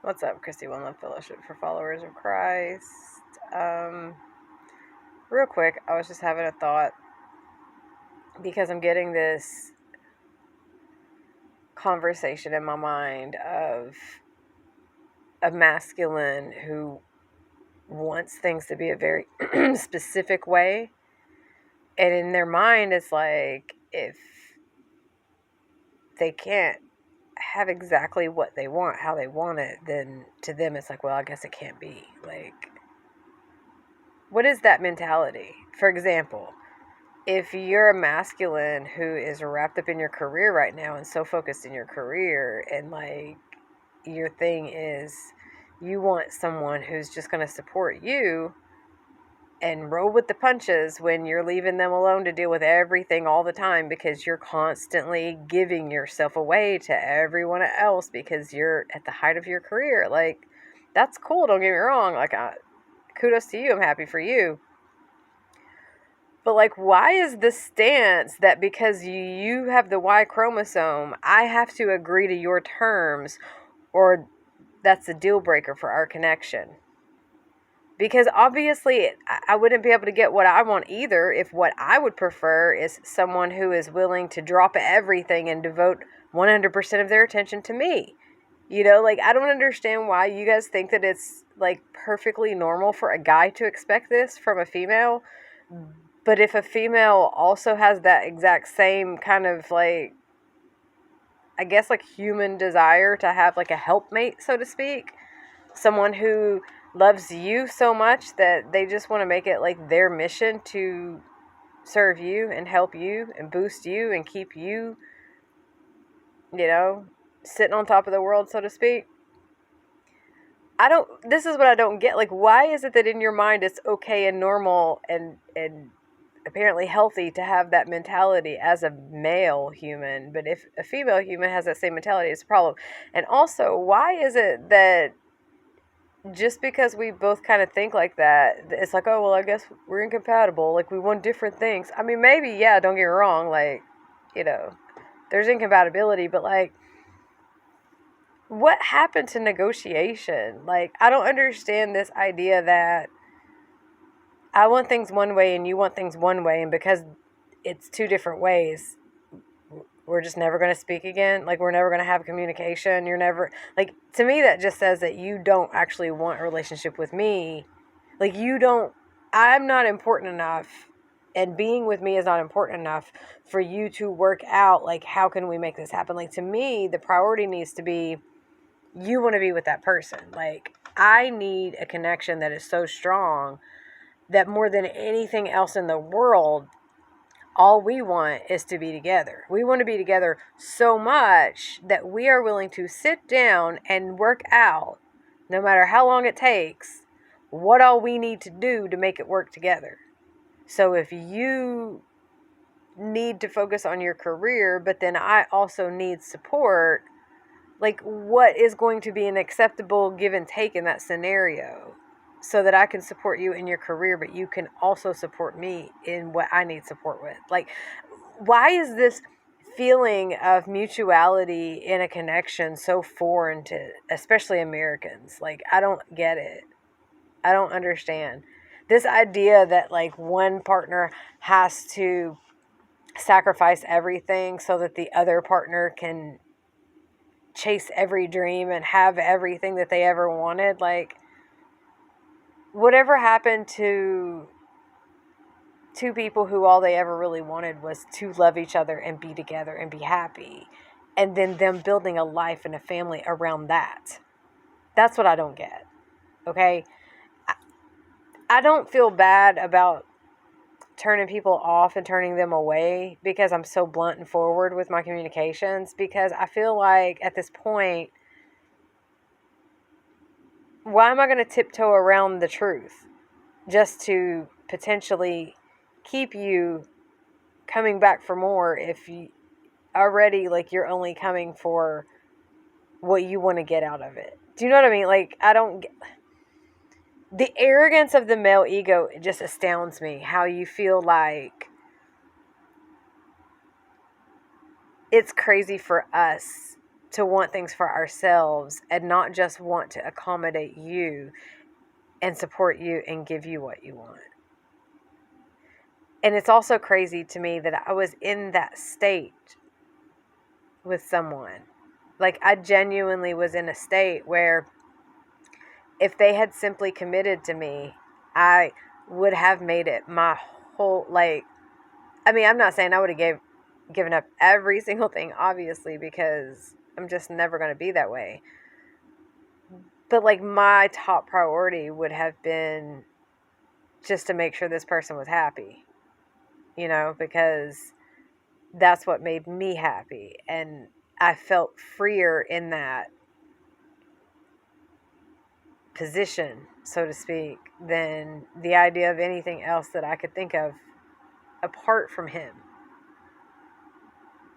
What's up, Christy One Love Fellowship for Followers of Christ? Real quick, I was just having a thought because I'm getting this conversation in my mind of a masculine who wants things to be a very specific way. And in their mind, it's like if they can't have exactly what they want, how they want it, then to them it's like, well, I guess it can't be. Like, what is that mentality? For example, if you're a masculine who is wrapped up in your career right now and so focused in your career, and like your thing is you want someone who's just going to support you and roll with the punches when you're leaving them alone to deal with everything all the time because you're constantly giving yourself away to everyone else because you're at the height of your career. Like, that's cool, don't get me wrong. Like, kudos to you, I'm happy for you. But like, why is the stance that because you have the Y chromosome, I have to agree to your terms, or that's a deal breaker for our connection? Because obviously, I wouldn't be able to get what I want either if what I would prefer is someone who is willing to drop everything and devote 100% of their attention to me. You know, like, I don't understand why you guys think that it's like perfectly normal for a guy to expect this from a female. But if a female also has that exact same kind of like, I guess, like human desire to have like a helpmate, so to speak, someone who loves you so much that they just want to make it like their mission to serve you and help you and boost you and keep you, you know, sitting on top of the world, so to speak. This is what I don't get. Like, why is it that in your mind it's okay and normal and apparently healthy to have that mentality as a male human, but if a female human has that same mentality, it's a problem? And also, why is it that just because we both kind of think like that, it's like, oh, well, I guess we're incompatible. Like, we want different things. I mean, maybe, yeah, don't get me wrong. Like, you know, there's incompatibility, but like, what happened to negotiation? Like, I don't understand this idea that I want things one way and you want things one way, and because it's two different ways, we're just never going to speak again. Like, we're never going to have communication. You're never, like, to me, that just says that you don't actually want a relationship with me. Like, I'm not important enough, and being with me is not important enough for you to work out, like, how can we make this happen? Like, to me, the priority needs to be you want to be with that person. Like, I need a connection that is so strong that more than anything else in the world, all we want is to be together. We want to be together so much that we are willing to sit down and work out, no matter how long it takes, what all we need to do to make it work together. So if you need to focus on your career, but then I also need support, like, what is going to be an acceptable give and take in that scenario so that I can support you in your career, but you can also support me in what I need support with? Like, why is this feeling of mutuality in a connection so foreign to especially Americans? Like, I don't get it. I don't understand this idea that like one partner has to sacrifice everything so that the other partner can chase every dream and have everything that they ever wanted. Like, whatever happened to two people who all they ever really wanted was to love each other and be together and be happy, and then them building a life and a family around that? That's what I don't get. Okay, I don't feel bad about turning people off and turning them away because I'm so blunt and forward with my communications, because I feel like at this point, why am I going to tiptoe around the truth just to potentially keep you coming back for more if you already, like, you're only coming for what you want to get out of it? Do you know what I mean? Like, I don't get the arrogance of the male ego. It just astounds me how you feel like it's crazy for us to want things for ourselves and not just want to accommodate you and support you and give you what you want. And it's also crazy to me that I was in that state with someone. Like, I genuinely was in a state where if they had simply committed to me, I would have made it my whole, like, I mean, I'm not saying I would have given up every single thing, obviously, because I'm just never going to be that way. But, like, my top priority would have been just to make sure this person was happy, you know, because that's what made me happy. And I felt freer in that position, so to speak, than the idea of anything else that I could think of apart from him.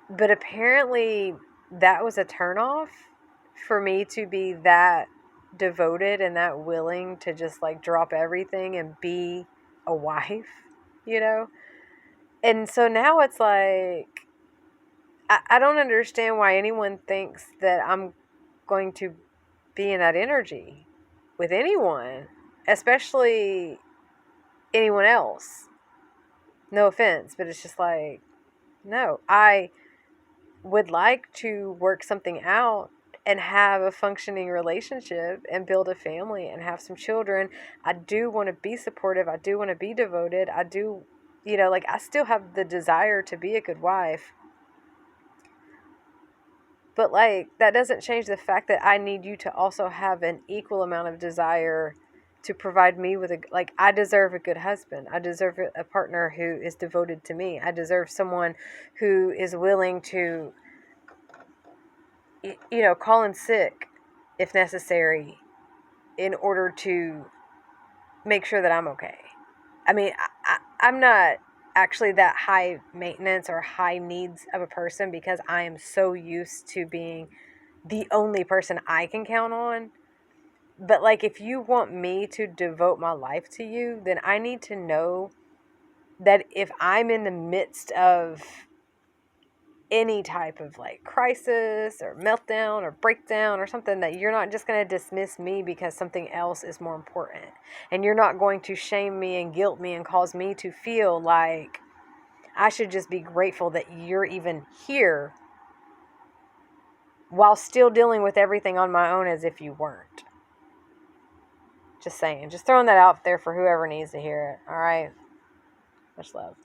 But apparently that was a turnoff for me to be that devoted and that willing to just like drop everything and be a wife, you know? And so now it's like, I don't understand why anyone thinks that I'm going to be in that energy with anyone, especially anyone else. No offense, but it's just like, no, I would like to work something out and have a functioning relationship and build a family and have some children. I do want to be supportive. I do want to be devoted. I do, you know, like I still have the desire to be a good wife. But like that doesn't change the fact that I need you to also have an equal amount of desire to provide me with I deserve a good husband. I deserve a partner who is devoted to me. I deserve someone who is willing to, you know, call in sick if necessary in order to make sure that I'm okay. I mean, I'm not actually that high maintenance or high needs of a person because I am so used to being the only person I can count on. But like, if you want me to devote my life to you, then I need to know that if I'm in the midst of any type of like crisis or meltdown or breakdown or something, that you're not just going to dismiss me because something else is more important. And you're not going to shame me and guilt me and cause me to feel like I should just be grateful that you're even here while still dealing with everything on my own as if you weren't. Just saying. Just throwing that out there for whoever needs to hear it. All right. Much love.